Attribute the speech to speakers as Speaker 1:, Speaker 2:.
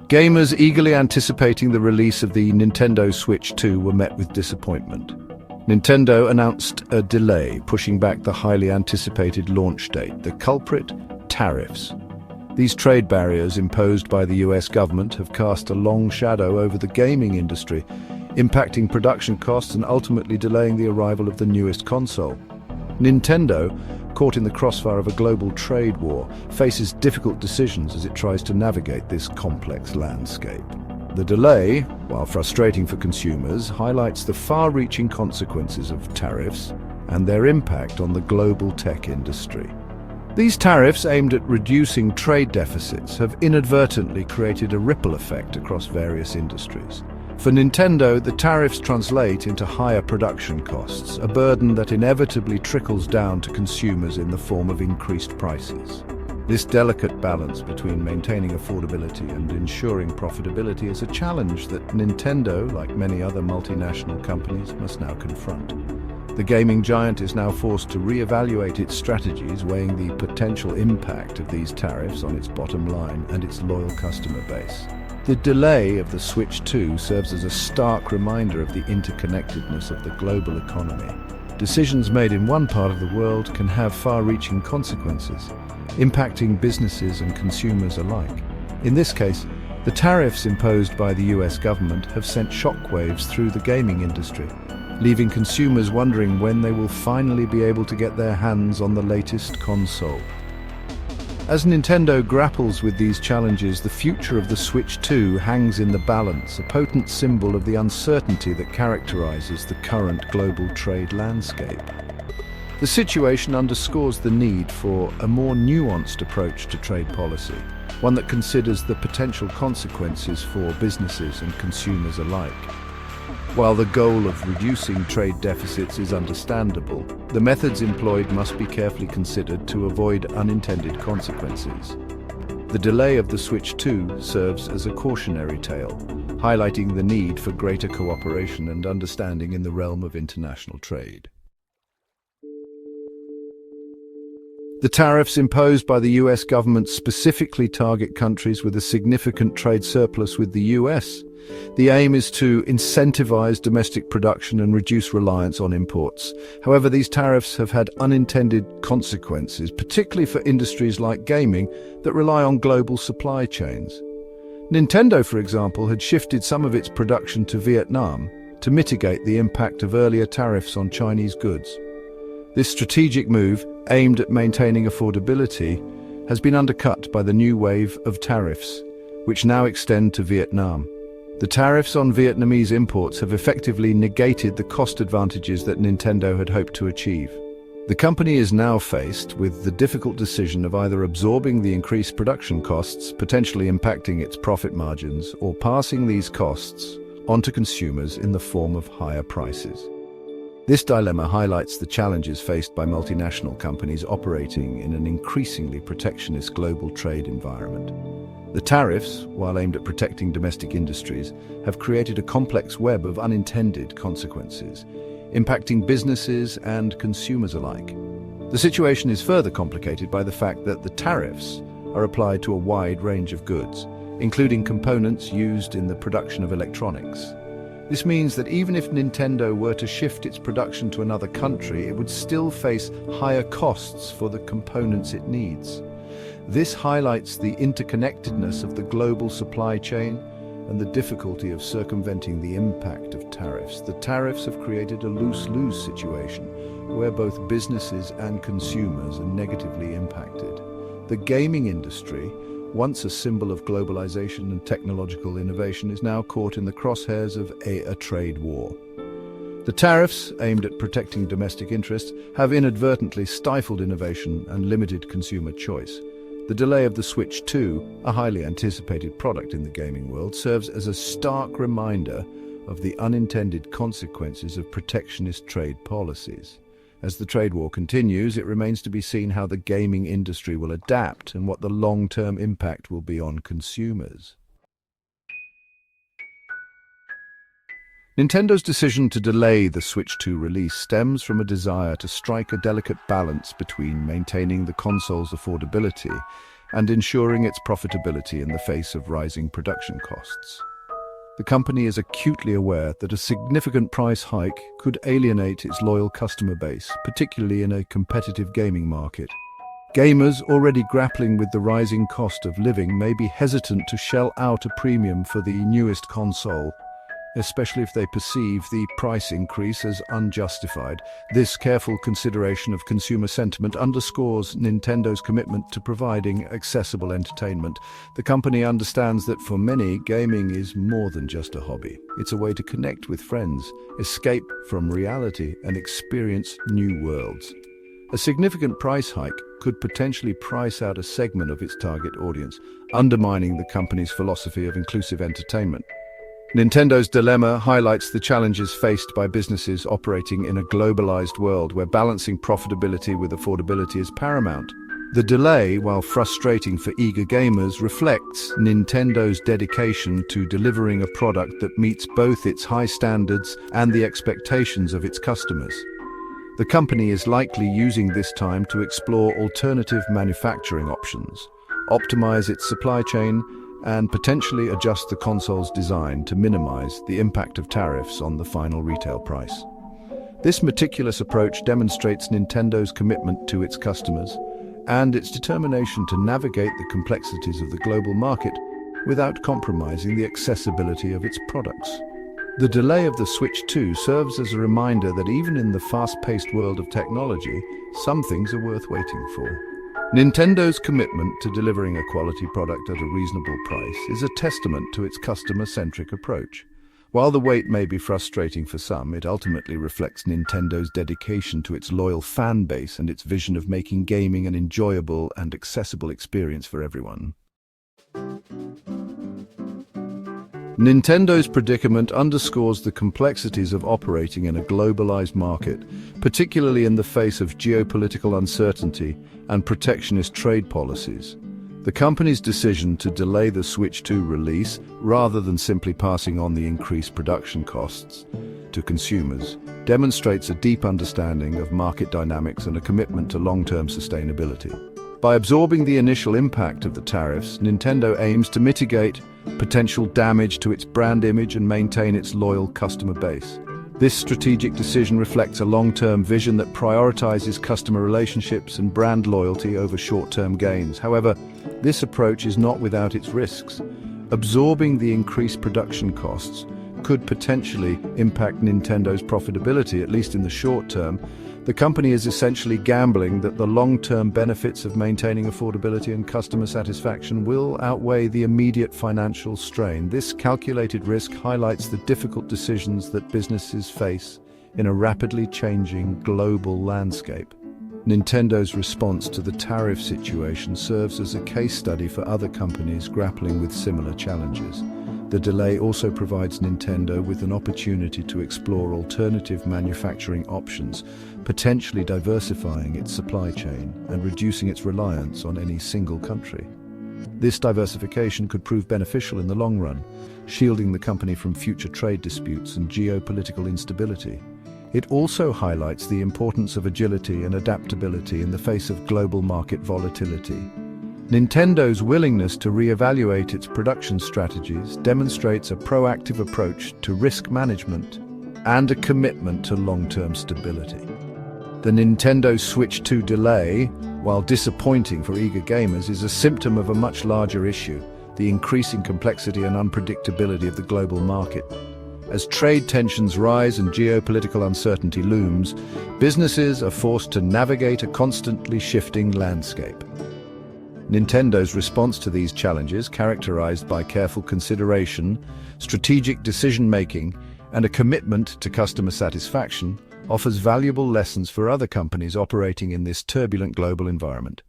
Speaker 1: Gamers eagerly anticipating the release of the Nintendo Switch 2 were met with disappointment. Nintendo announced a delay, pushing back the highly anticipated launch date. The culprit? Tariffs. These trade barriers imposed by the US government have cast a long shadow over the gaming industry, impacting production costs and ultimately delaying the arrival of the newest console. Nintendo, caught in the crossfire of a global trade war, faces difficult decisions as it tries to navigate this complex landscape. The delay, while frustrating for consumers, highlights the far-reaching consequences of tariffs and their impact on the global tech industry. These tariffs, aimed at reducing trade deficits, have inadvertently created a ripple effect across various industries. For Nintendo, the tariffs translate into higher production costs, a burden that inevitably trickles down to consumers in the form of increased prices. This delicate balance between maintaining affordability and ensuring profitability is a challenge that Nintendo, like many other multinational companies, must now confront. The gaming giant is now forced to re-evaluate its strategies, weighing the potential impact of these tariffs on its bottom line and its loyal customer base. The delay of the Switch 2 serves as a stark reminder of the interconnectedness of the global economy. Decisions made in one part of the world can have far-reaching consequences, impacting businesses and consumers alike. In this case, the tariffs imposed by the US government have sent shockwaves through the gaming industry, leaving consumers wondering when they will finally be able to get their hands on the latest console. As Nintendo grapples with these challenges, the future of the Switch 2 hangs in the balance, a potent symbol of the uncertainty that characterizes the current global trade landscape. The situation underscores the need for a more nuanced approach to trade policy, one that considers the potential consequences for businesses and consumers alike. While the goal of reducing trade deficits is understandable, the methods employed must be carefully considered to avoid unintended consequences. The delay of the Switch 2 serves as a cautionary tale, highlighting the need for greater cooperation and understanding in the realm of international trade. The tariffs imposed by the US government specifically target countries with a significant trade surplus with the US. The aim is to incentivize domestic production and reduce reliance on imports. However, these tariffs have had unintended consequences, particularly for industries like gaming that rely on global supply chains. Nintendo, for example, had shifted some of its production to Vietnam to mitigate the impact of earlier tariffs on Chinese goods. This strategic move, aimed at maintaining affordability, has been undercut by the new wave of tariffs, which now extend to Vietnam. The tariffs on Vietnamese imports have effectively negated the cost advantages that Nintendo had hoped to achieve. The company is now faced with the difficult decision of either absorbing the increased production costs, potentially impacting its profit margins, or passing these costs onto consumers in the form of higher prices. This dilemma highlights the challenges faced by multinational companies operating in an increasingly protectionist global trade environment. The tariffs, while aimed at protecting domestic industries, have created a complex web of unintended consequences, impacting businesses and consumers alike. The situation is further complicated by the fact that the tariffs are applied to a wide range of goods, including components used in the production of electronics. This means that even if Nintendo were to shift its production to another country, it would still face higher costs for the components it needs. This highlights the interconnectedness of the global supply chain and the difficulty of circumventing the impact of tariffs. The tariffs have created a lose-lose situation where both businesses and consumers are negatively impacted. The gaming industry, once a symbol of globalization and technological innovation, is now caught in the crosshairs of a trade war. The tariffs, aimed at protecting domestic interests, have inadvertently stifled innovation and limited consumer choice. The delay of the Switch 2, a highly anticipated product in the gaming world, serves as a stark reminder of the unintended consequences of protectionist trade policies. As the trade war continues, it remains to be seen how the gaming industry will adapt and what the long-term impact will be on consumers. Nintendo's decision to delay the Switch 2 release stems from a desire to strike a delicate balance between maintaining the console's affordability and ensuring its profitability in the face of rising production costs. The company is acutely aware that a significant price hike could alienate its loyal customer base, particularly in a competitive gaming market. Gamers already grappling with the rising cost of living may be hesitant to shell out a premium for the newest console, especially if they perceive the price increase as unjustified. This careful consideration of consumer sentiment underscores Nintendo's commitment to providing accessible entertainment. The company understands that for many, gaming is more than just a hobby. It's a way to connect with friends, escape from reality, and experience new worlds. A significant price hike could potentially price out a segment of its target audience, undermining the company's philosophy of inclusive entertainment. Nintendo's dilemma highlights the challenges faced by businesses operating in a globalized world where balancing profitability with affordability is paramount. The delay, while frustrating for eager gamers, reflects Nintendo's dedication to delivering a product that meets both its high standards and the expectations of its customers. The company is likely using this time to explore alternative manufacturing options, optimize its supply chain, and potentially adjust the console's design to minimize the impact of tariffs on the final retail price. This meticulous approach demonstrates Nintendo's commitment to its customers and its determination to navigate the complexities of the global market without compromising the accessibility of its products. The delay of the Switch 2 serves as a reminder that even in the fast-paced world of technology, some things are worth waiting for. Nintendo's commitment to delivering a quality product at a reasonable price is a testament to its customer-centric approach. While the wait may be frustrating for some, it ultimately reflects Nintendo's dedication to its loyal fan base and its vision of making gaming an enjoyable and accessible experience for everyone. Nintendo's predicament underscores the complexities of operating in a globalized market, particularly in the face of geopolitical uncertainty and protectionist trade policies. The company's decision to delay the Switch 2 release, rather than simply passing on the increased production costs to consumers, demonstrates a deep understanding of market dynamics and a commitment to long-term sustainability. By absorbing the initial impact of the tariffs, Nintendo aims to mitigate potential damage to its brand image and maintain its loyal customer base. This strategic decision reflects a long-term vision that prioritizes customer relationships and brand loyalty over short-term gains. However, this approach is not without its risks. Absorbing the increased production costs could potentially impact Nintendo's profitability, at least in the short term. The company is essentially gambling that the long-term benefits of maintaining affordability and customer satisfaction will outweigh the immediate financial strain. This calculated risk highlights the difficult decisions that businesses face in a rapidly changing global landscape. Nintendo's response to the tariff situation serves as a case study for other companies grappling with similar challenges. The delay also provides Nintendo with an opportunity to explore alternative manufacturing options, potentially diversifying its supply chain and reducing its reliance on any single country. This diversification could prove beneficial in the long run, shielding the company from future trade disputes and geopolitical instability. It also highlights the importance of agility and adaptability in the face of global market volatility. Nintendo's willingness to reevaluate its production strategies demonstrates a proactive approach to risk management and a commitment to long-term stability. The Nintendo Switch 2 delay, while disappointing for eager gamers, is a symptom of a much larger issue: the increasing complexity and unpredictability of the global market. As trade tensions rise and geopolitical uncertainty looms, businesses are forced to navigate a constantly shifting landscape. Nintendo's response to these challenges, characterized by careful consideration, strategic decision-making, and a commitment to customer satisfaction, offers valuable lessons for other companies operating in this turbulent global environment.